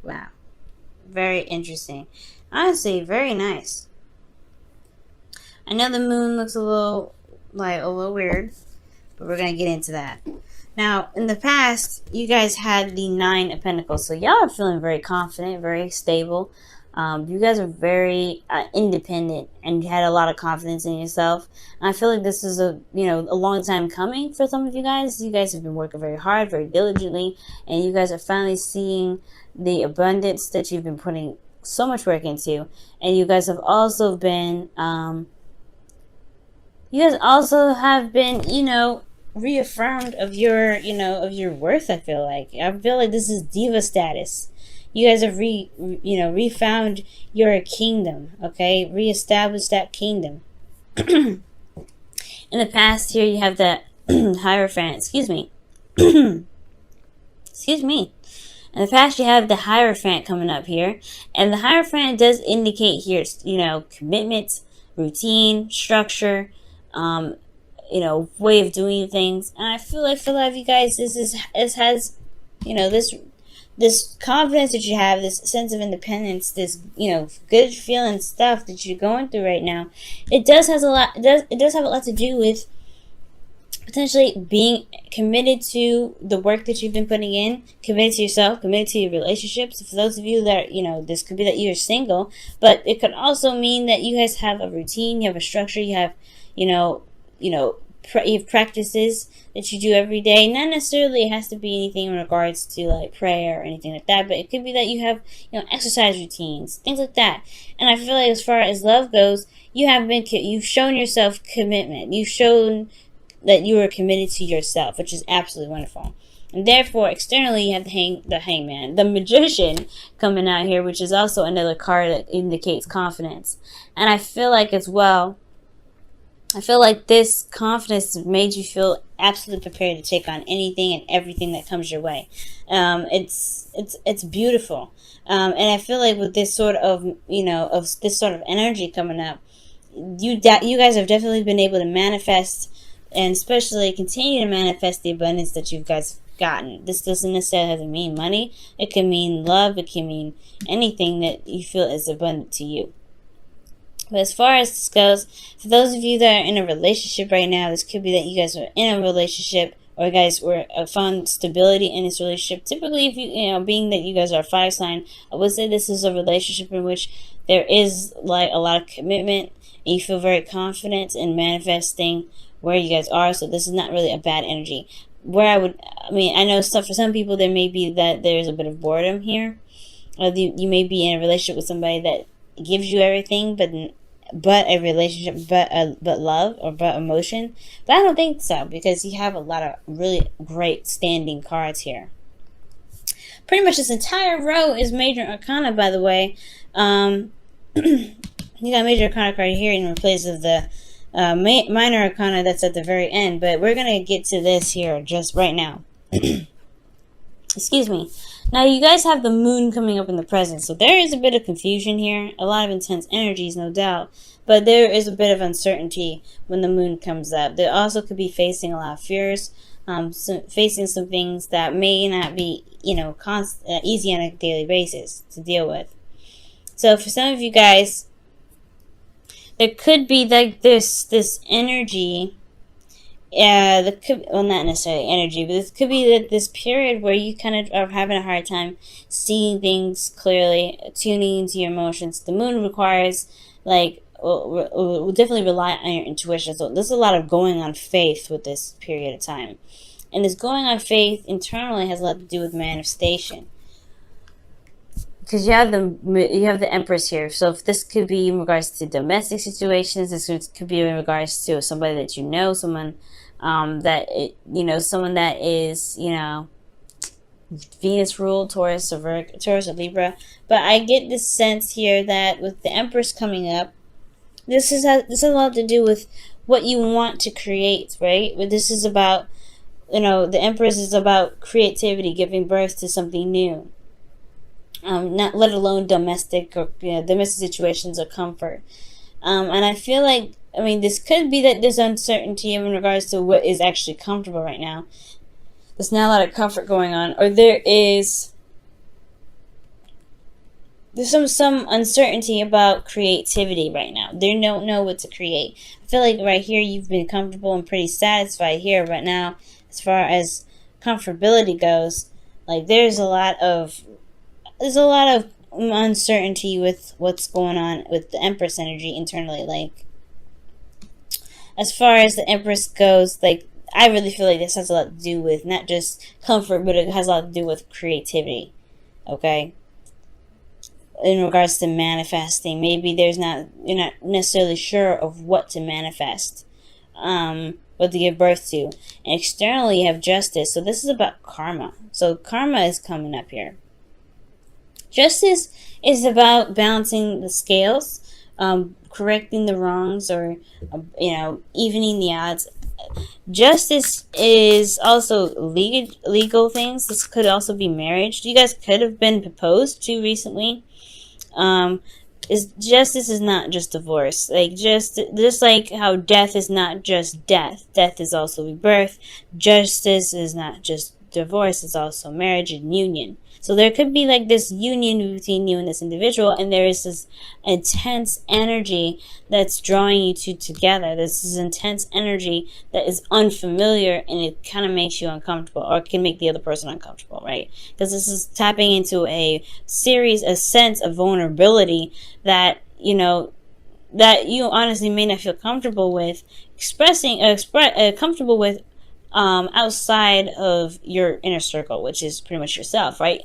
Wow. Very interesting. Honestly, very nice. I know the moon looks a little weird, but we're gonna get into that. Now, in the past, you guys had the Nine of Pentacles, so y'all are feeling very confident, very stable. You guys are very independent, and you had a lot of confidence in yourself. And I feel like this is a long time coming for some of you guys. You guys have been working very hard, very diligently, and you guys are finally seeing the abundance that you've been putting so much work into. And you guys have also been reaffirmed of your worth. I feel like this is diva status. You guys have refound your kingdom. Okay, reestablished that kingdom. In the past, here you have the Hierophant. Excuse me. Excuse me. In the past, you have the Hierophant coming up here, and the Hierophant does indicate here, commitment, routine, structure, way of doing things. And I feel like for a lot of you guys, this has this confidence that you have, this sense of independence, this good feeling stuff that you're going through right now. It does have a lot to do with potentially being committed to the work that you've been putting in, committed to yourself, committed to your relationships. For those of you that this could be that you're single, but it could also mean that you guys have a routine, you have a structure, you have you have practices that you do every day. Not necessarily it has to be anything in regards to like prayer or anything like that, but it could be that you have exercise routines, things like that. And I feel like as far as love goes, you've shown yourself commitment. You've shown that you are committed to yourself, which is absolutely wonderful. And therefore, externally, you have the Hangman, the Magician coming out here, which is also another card that indicates confidence. And I feel like as well, this confidence made you feel absolutely prepared to take on anything and everything that comes your way. It's beautiful. And I feel like with this sort of this sort of energy coming up, you guys have definitely been able to manifest, and especially continue to manifest the abundance that you guys gotten. This doesn't necessarily have to mean money. It can mean love. It can mean anything that you feel is abundant to you. But as far as this goes, for those of you that are in a relationship right now, this could be that you guys are in a relationship, or you guys found stability in this relationship. Typically, if being that you guys are a fire sign, I would say this is a relationship in which there is like a lot of commitment, and you feel very confident in manifesting where you guys are. So this is not really a bad energy. I know for some people there may be that there's a bit of boredom here. You may be in a relationship with somebody that gives you everything, but a relationship, but love or but emotion. But I don't think so, because you have a lot of really great standing cards here. Pretty much this entire row is major arcana, by the way. You got major arcana card here in place of the minor arcana that's at the very end. But we're gonna get to this here just right now. Excuse me. Now, you guys have the moon coming up in the present, so there is a bit of confusion here. A lot of intense energies, no doubt. But there is a bit of uncertainty when the moon comes up. They also could be facing a lot of fears, facing some things that may not be, easy on a daily basis to deal with. So for some of you guys, there could be like this energy. Not necessarily energy, but this could be this period where you kind of are having a hard time seeing things clearly, tuning into your emotions. The moon requires, will definitely rely on your intuition. So there's a lot of going on faith with this period of time. And this going on faith internally has a lot to do with manifestation. Because you have the Empress here. So if this could be in regards to domestic situations, this could be in regards to somebody that you know, someone someone that is, Venus ruled, Taurus or Libra. But I get this sense here that with the Empress coming up, this has a lot to do with what you want to create, right? But this is about, the Empress is about creativity, giving birth to something new. Not let alone domestic situations or comfort. And I feel like, this could be that there's uncertainty in regards to what is actually comfortable right now. There's not a lot of comfort going on, or there is there's some uncertainty about creativity right now. They don't know what to create. I feel like right here you've been comfortable and pretty satisfied here, but now as far as comfortability goes, like there's a lot of uncertainty with what's going on with the Empress energy internally. Like as far as the Empress goes, like I really feel like this has a lot to do with not just comfort, but it has a lot to do with creativity. Okay, in regards to manifesting, maybe you're not necessarily sure of what to manifest, what to give birth to. And externally, you have Justice. So this is about karma. So karma is coming up here. Justice is about balancing the scales, correcting the wrongs, or evening the odds. Justice is also legal things. This could also be marriage. You guys could have been proposed to recently. Justice is not just divorce. Like just like how death is not just death. Death is also rebirth. Justice is not just divorce. It's also marriage and union. So there could be like this union between you and this individual, and there is this intense energy that's drawing you two together. This is intense energy that is unfamiliar, and it kind of makes you uncomfortable, or can make the other person uncomfortable, right? Because this is tapping into a sense of vulnerability that that you honestly may not feel comfortable with comfortable with outside of your inner circle, which is pretty much yourself, right?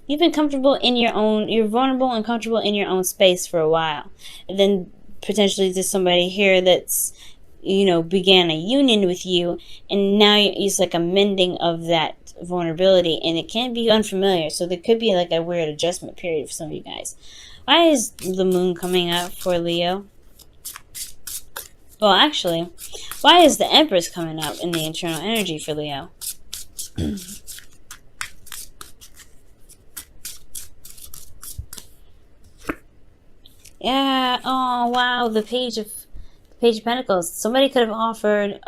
You've been comfortable in you're vulnerable and comfortable in your own space for a while. And then potentially there's somebody here that's, began a union with you, and now it's like a mending of that vulnerability, and it can be unfamiliar. So there could be like a weird adjustment period for some of you guys. Why is the moon coming up for Leo? Well, actually, why is the Empress coming up in the internal energy for Leo? Yeah, oh wow, the Page of Pentacles. Somebody could have offered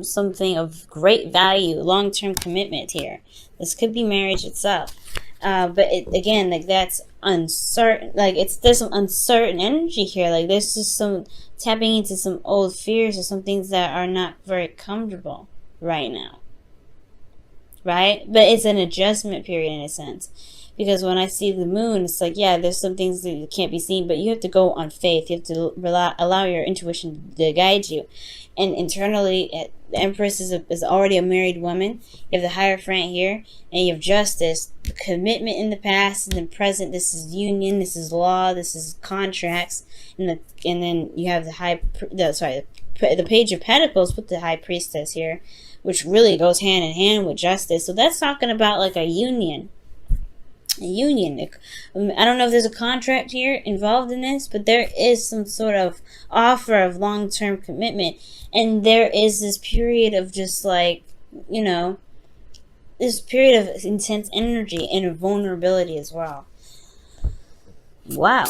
something of great value, long-term commitment here. This could be marriage itself. But again, like that's uncertain. Like there's some uncertain energy here. Like there's just some tapping into some old fears or some things that are not very comfortable right now. Right? But it's an adjustment period in a sense. Because when I see the moon, it's like, yeah, there's some things that can't be seen, but you have to go on faith. You have to allow your intuition to guide you. And internally, the Empress is already a married woman. You have the Hierophant here, and you have Justice, commitment in the past and the present. This is union, this is law, this is contracts, and then you have the Page of Pentacles with the High Priestess here, which really goes hand in hand with Justice. So that's talking about like a union. I don't know if there's a contract here involved in this, but there is some sort of offer of long-term commitment, and there is this period of just like, this period of intense energy and vulnerability as well. Wow.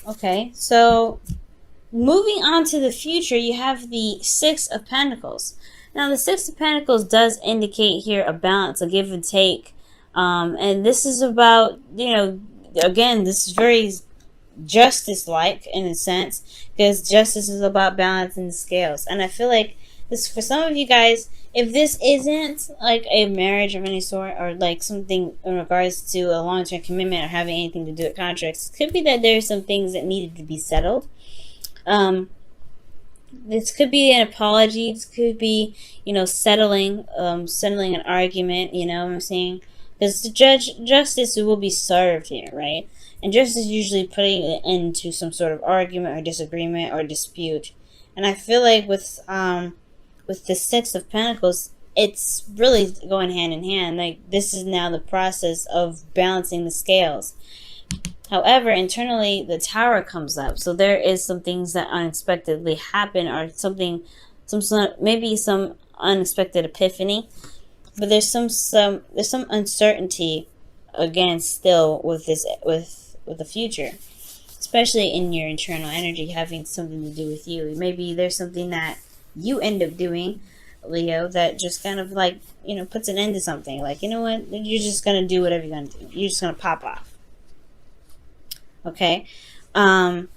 Okay, so moving on to the future, you have the Six of Pentacles. Now the Six of Pentacles does indicate here a balance, a give and take. And this is about, again, this is very justice-like in a sense, because justice is about balancing the scales. And I feel like this, for some of you guys, if this isn't like a marriage of any sort, or like something in regards to a long-term commitment or having anything to do with contracts, it could be that there's some things that needed to be settled. This could be an apology. This could be, settling an argument, what I'm saying? Because the justice will be served here, right? And justice is usually putting it into some sort of argument or disagreement or dispute. And I feel like with the Six of Pentacles, it's really going hand in hand. Like this is now the process of balancing the scales. However, internally the Tower comes up, so there is some things that unexpectedly happen, or maybe some unexpected epiphany. But there's some uncertainty again still with the future, especially in your internal energy having something to do with you. Maybe there's something that you end up doing, Leo, that just kind of like puts an end to something. Like, you know what, you're just gonna do whatever you're gonna do. You're just gonna pop off. Okay. Um,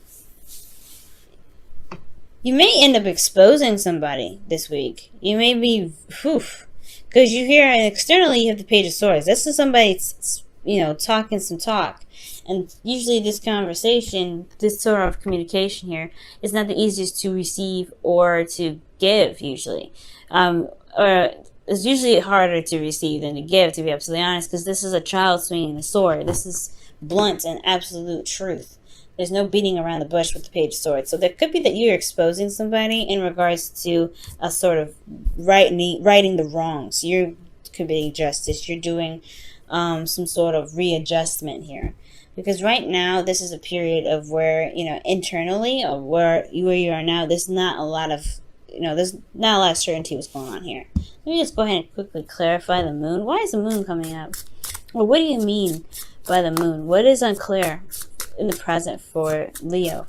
you may end up exposing somebody this week. You may be, because you hear externally you have the Page of Swords. This is somebody, talking some talk. And usually this conversation, this sort of communication here, is not the easiest to receive or to give, usually. Or it's usually harder to receive than to give, to be absolutely honest, because this is a child swinging a sword. This is blunt and absolute truth. There's no beating around the bush with the Page of Swords. So there could be that you're exposing somebody in regards to a sort of righting the wrongs. You're committing justice. You're doing some sort of readjustment here. Because right now, this is a period of where, internally, or where you are now, there's not a lot of certainty what's going on here. Let me just go ahead and quickly clarify the moon. Why is the moon coming up? Well, what do you mean by the moon? What is unclear in the present for Leo?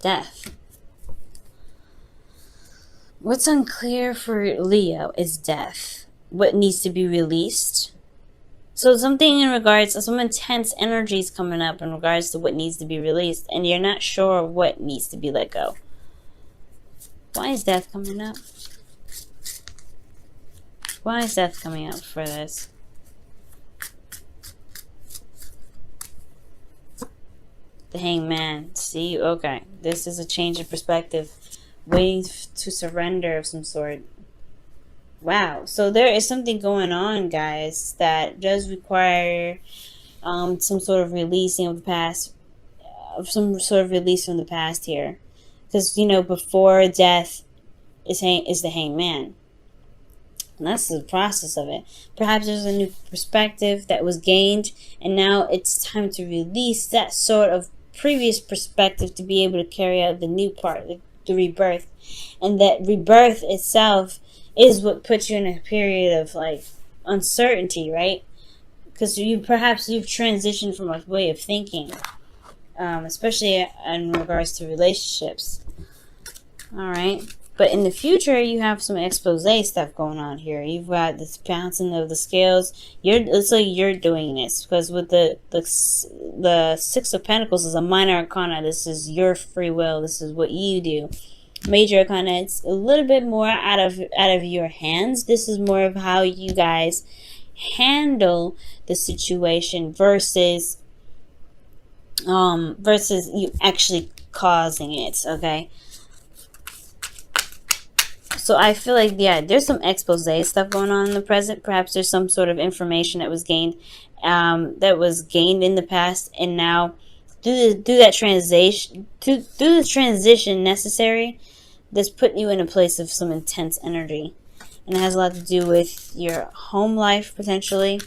Death. What's unclear for Leo is death. What needs to be released. So something in regards to some intense energies coming up in regards to what needs to be released, and you're not sure what needs to be let go. Why is death coming up? Why is death coming up for this? The Hangman. See? Okay. This is a change of perspective. Waiting to surrender of some sort. Wow. So there is something going on, guys, that does require some sort of releasing of the past. Some sort of release from the past here. Because, before death is the Hangman. And that's the process of it. Perhaps there's a new perspective that was gained, and now it's time to release that sort of previous perspective to be able to carry out the new part, the rebirth. And that rebirth itself is what puts you in a period of uncertainty, right? Because you've transitioned from a way of thinking, especially in regards to relationships. All right. But in the future, you have some expose stuff going on here. You've got this bouncing of the scales. It's like you're doing this, because with the Six of Pentacles is a minor arcana. This is your free will. This is what you do. Major arcana, it's a little bit more out of your hands. This is more of how you guys handle the situation versus you actually causing it. Okay. So I feel like, there's some expose stuff going on in the present. Perhaps there's some sort of information that was gained in the past, and now through the transition necessary, that's putting you in a place of some intense energy. And it has a lot to do with your home life, potentially.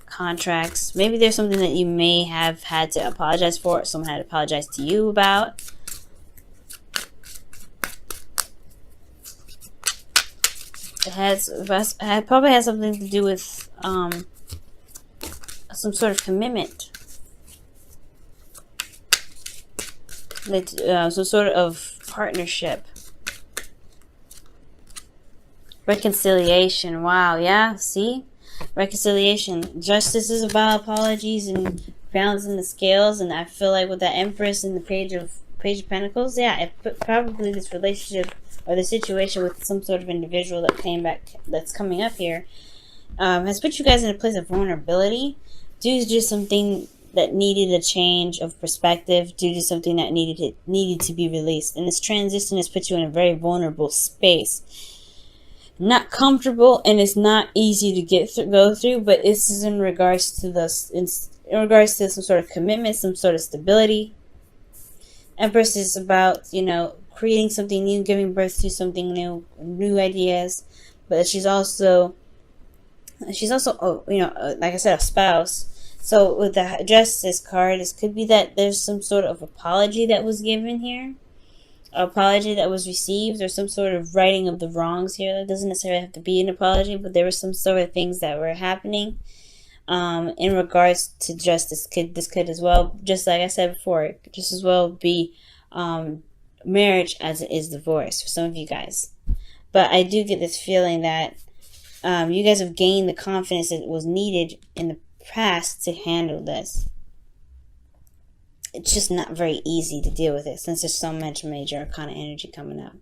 Contracts. Maybe there's something that you may have had to apologize for, or someone had to apologize to you about. It probably has something to do with some sort of commitment, some sort of partnership, reconciliation. Wow, yeah, see, reconciliation. Justice is about apologies and balancing the scales, and I feel like with that Empress and the Page of Pentacles, probably this relationship or the situation with some sort of individual that's coming up here, has put you guys in a place of vulnerability due to just something that needed a change of perspective, due to something that needed to be released. And this transition has put you in a very vulnerable space. Not comfortable, and it's not easy to go through, but this is in regards to some sort of commitment, some sort of stability. Empress is about, creating something new, giving birth to something new ideas. But she's also, like I said, a spouse. So with the Justice card, this could be that there's some sort of apology that was given here, apology that was received, or some sort of righting of the wrongs here. That doesn't necessarily have to be an apology, but there were some sort of things that were happening in regards to justice. This could as well, just like I said before, just as well be marriage as it is divorce for some of you guys. But I do get this feeling that you guys have gained the confidence that was needed in the past to handle this. It's just not very easy to deal with it since there's so much major arcana energy coming up.